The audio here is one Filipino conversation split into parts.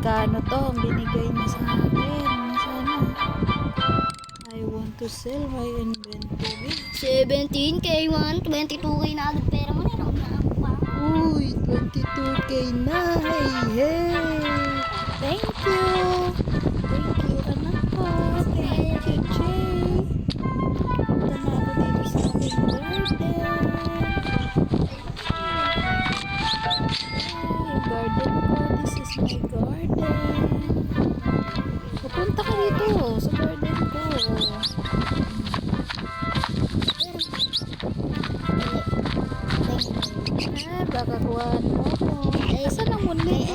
magkano to ang binigay niya sa akin. Sana. I want to sell my inventory. 17k, 22k na agad pera mo na. Uy, 22k na. Hey. Thank you. Thank you, anak ko. Thank you, Jay. Punta na ako dito sa aking garden. Yung garden ko. This is my garden. Pupunta ka dito sa garden ko. Baka kuhaan mo ko. Saan ang muli?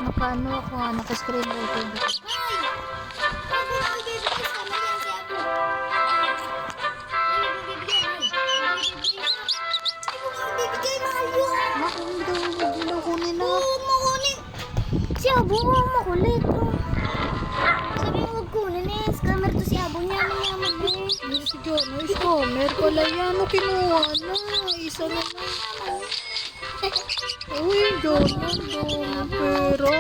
Nakano ako, naka-screen record ako. Kunin na. Si Abo mo makulit. Sabi mo huwag kunin eh. Scammer to si Abo niya. Mayaman eh. Si John, ay scammer pala yan. Ano kinuha na? Isa na na. Uy, John, ang dami pera.